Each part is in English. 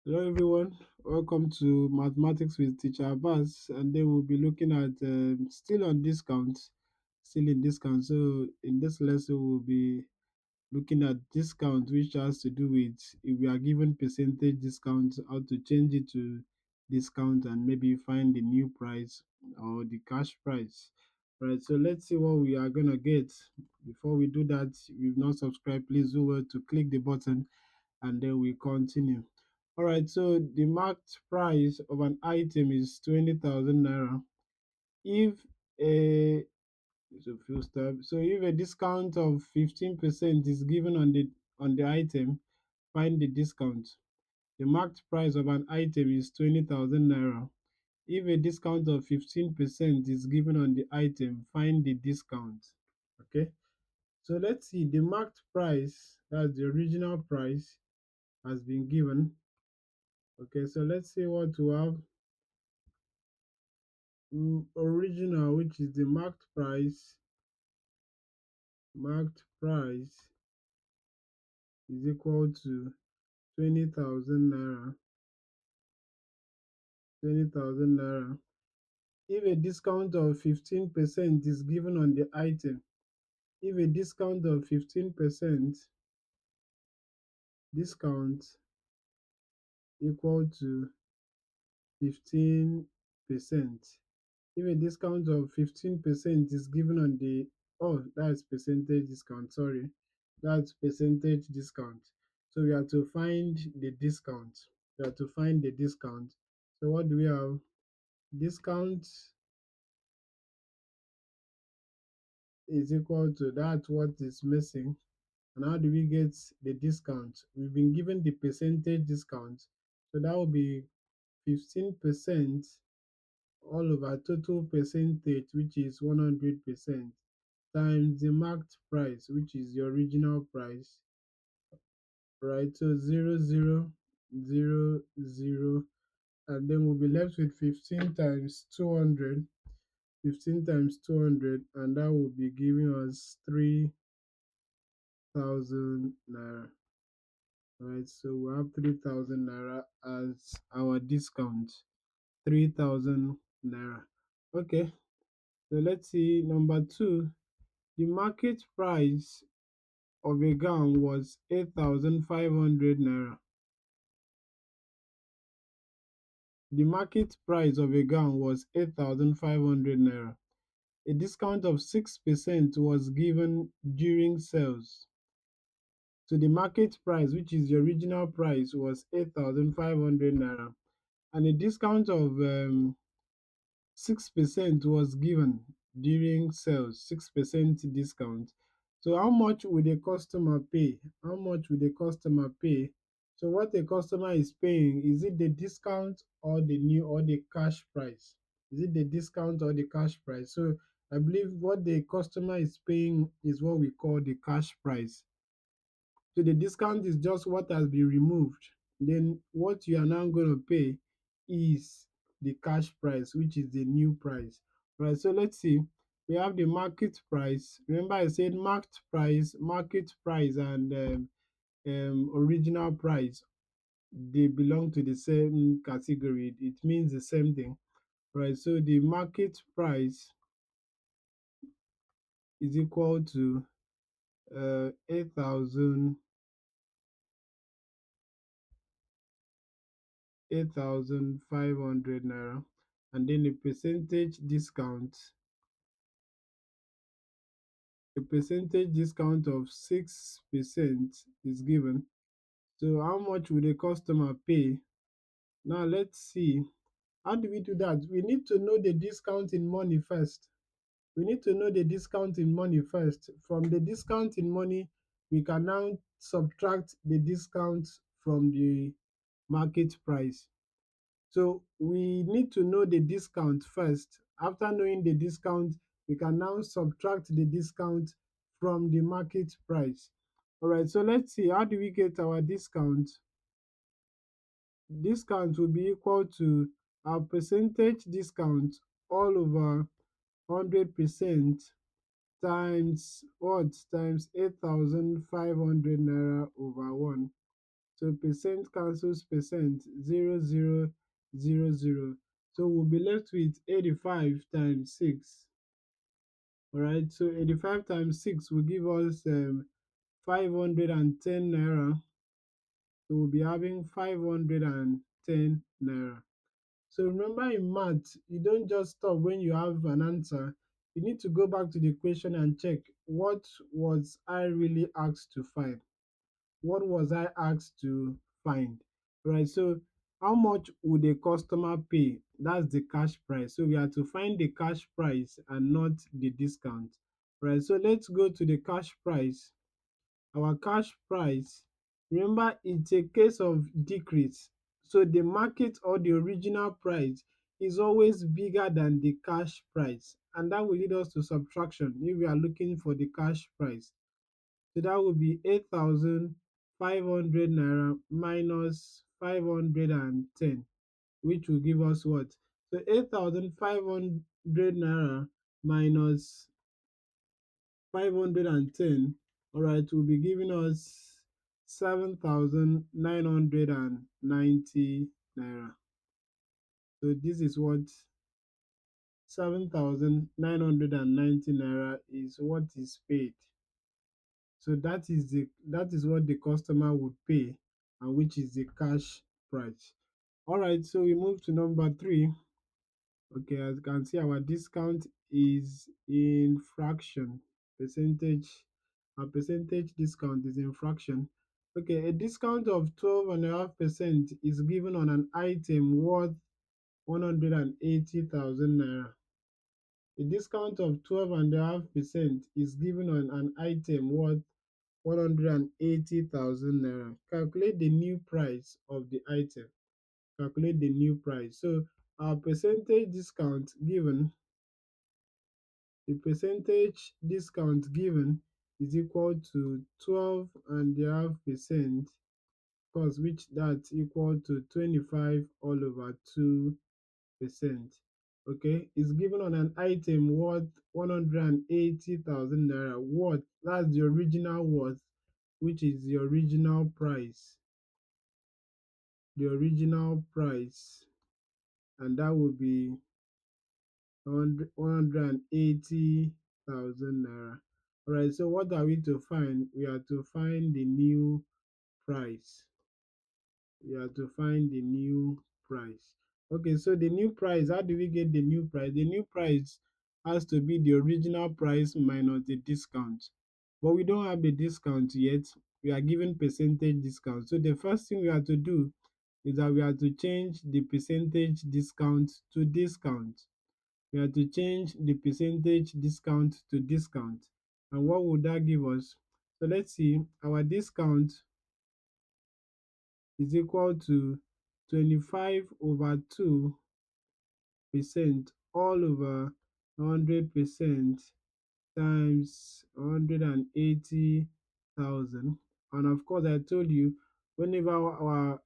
Hello everyone, welcome to Mathematics with Teacher Abbas, and then we'll be looking at still on discount, still in discount. So in this lesson we'll be looking at discount, which has to do with if we are given percentage discount, how to change it to discount and maybe find the new price or the cash price. Right, so let's see what we are gonna get. Before we do that, if you've not subscribed, please do well to click the button and then we continue. All right, so the marked price of an item is 20,000 naira. If a so full stop. So if a discount of 15% is given on the item, find the discount. The marked price of an item is 20,000 naira. If a discount of 15% is given on the item, find the discount. Okay, so let's see the marked price, that's the original price, has been given. Okay, so let's see what we have. Original, which is the marked price is equal to 20,000 naira. 20,000 naira. If a discount of 15% is given on the item, if a discount of 15% discount equal to 15%. If a discount of 15% is given on the, oh, that's percentage discount, sorry, that's percentage discount. So we have to find the discount. We have to find the discount. So what do we have? Discount is equal to that what is missing. And how do we get the discount? We've been given the percentage discount. So that will be 15% all over total percentage, which is 100%, times the marked price, which is the original price, right? So 0, 0, 0, 0, and then we'll be left with 15 times 200, 15 times 200, and that will be giving us 3,000 naira, right? So we have 3,000 naira as our discount, 3,000 naira. Okay, so let's see number two. The market price of a gown was 8,500 naira. The market price of a gown was 8,500 naira. A discount of 6% was given during sales. So the market price, which is the original price, was 8,500 naira, and a discount of 6% was given during sales, 6% discount. So how much will the customer pay? How much will the customer pay? So what the customer is paying, is it the discount or the cash price? Is it the discount or the cash price? So I believe what the customer is paying is what we call the cash price. So the discount is just what has been removed. Then what you are now going to pay is the cash price, which is the new price. Right. So let's see. We have the market price. Remember, I said market price, and original price. They belong to the same category. It means the same thing. Right. So the market price is equal to 8,500 naira, and then a percentage discount of 6% is given. So how much will the customer pay? Now let's see. How do we do that? We need to know the discount in money first. We need to know the discount in money first. From the discount in money, we can now subtract the discount from the market price. So we need to know the discount first. After knowing the discount, we can now subtract the discount from the market price. All right, so let's see, how do we get our discount? Discount will be equal to our percentage discount all over 100% times what? Times 8,500 naira over 1. So percent cancels percent, 0, 0, 0, 0. So we'll be left with 85 times 6. All right, so 85 times 6 will give us 510 naira. So we'll be having 510 naira. So remember in math, you don't just stop when you have an answer. You need to go back to the question and check what was I really asked to find? What was I asked to find? Right. So how much would a customer pay? That's the cash price. So we have to find the cash price and not the discount. Right. So let's go to the cash price. Our cash price, remember it's a case of decrease. So the market or the original price is always bigger than the cash price, and that will lead us to subtraction if we are looking for the cash price. So that would be 8,500 naira minus 510, which will give us what? So 8,500 naira minus 510, all right, will be giving us 7,990 naira. So this is what 7,990 naira is what is paid. So that is what the customer would pay, and which is the cash price. All right, so we move to number 3. Okay, as you can see, our discount is in fraction percentage. Our percentage discount is in fraction. Okay, a discount of 12.5% is given on an item worth 180,000 naira. A discount of 12.5% is given on an item worth 180,000 naira. Calculate the new price of the item. Calculate the new price. So our percentage discount given, the percentage discount given is equal to 12.5%, cos which that's equal to 25 all over 2%. Okay, is given on an item worth 180,000 naira. Worth, that's the original worth, which is the original price. The original price, and that will be 180,000 naira. All right, so what are we to find? We are to find the new price. We are to find the new price. Okay, so the new price, how do we get the new price? The new price has to be the original price minus the discount. But we don't have the discount yet. We are given percentage discount. So the first thing we have to do is that we have to change the percentage discount to discount. We have to change the percentage discount to discount. And what would that give us? So let's see, our discount is equal to 25 over 2% all over 100% times 180,000. And of course, I told you whenever our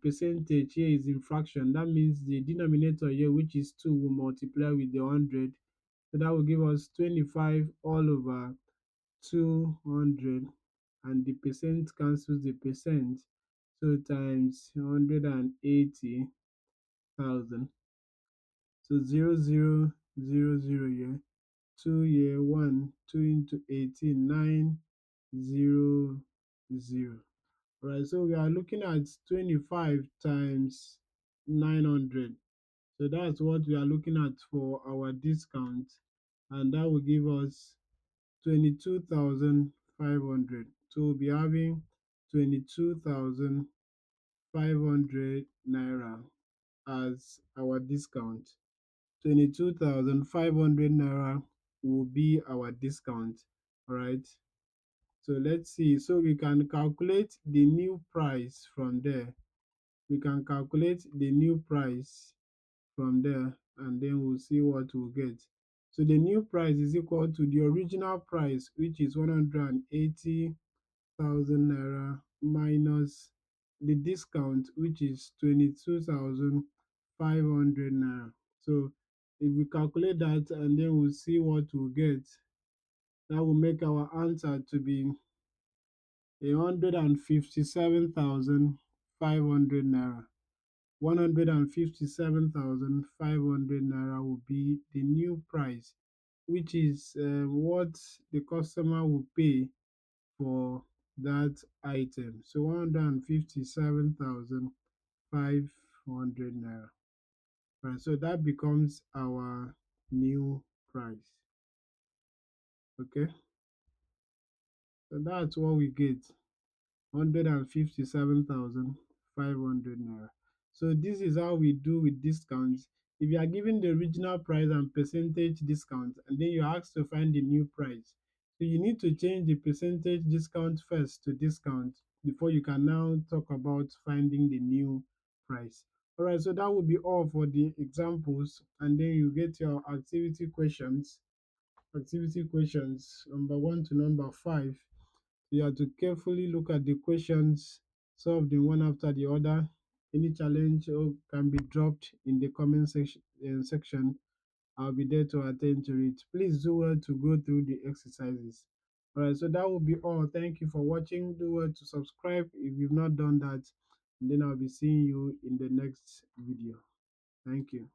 percentage here is in fraction, that means the denominator here, which is 2, will multiply with the 100. So that will give us 25 all over 200, and the percent cancels the percent. So times 180,000. So 0, 0, 0, 0 here. 2 here, 1, 2 into 18, 900. Right, so we are looking at 25 times 900. So that's what we are looking at for our discount, and that will give us 22,500. So we'll be having 22,500 naira as our discount. 22,500 naira will be our discount. All right. So let's see. So we can calculate the new price from there. We can calculate the new price from there, and then we'll see what we'll get. So the new price is equal to the original price, which is 180,000 naira minus the discount, which is 22,500 naira. So if we calculate that, and then we'll see what we'll get, that will make our answer to be 157,500 naira. 157,500 naira will be the new price, which is what the customer will pay for that item. So 157,500 naira. Right, so that becomes our new price. Okay, so that's what we get. 157,500 naira. So this is how we do with discounts. If you are given the original price and percentage discount, and then you ask to find the new price, so you need to change the percentage discount first to discount before you can now talk about finding the new price. All right, so that will be all for the examples, and then you get your activity questions. Activity questions number 1 to number 5. You have to carefully look at the questions, solve them one after the other. Any challenge can be dropped in the comment section. I'll be there to attend to it. Please do well to go through the exercises. All right, so that will be all. Thank you for watching. Do well to subscribe if you've not done that. And then I'll be seeing you in the next video. Thank you.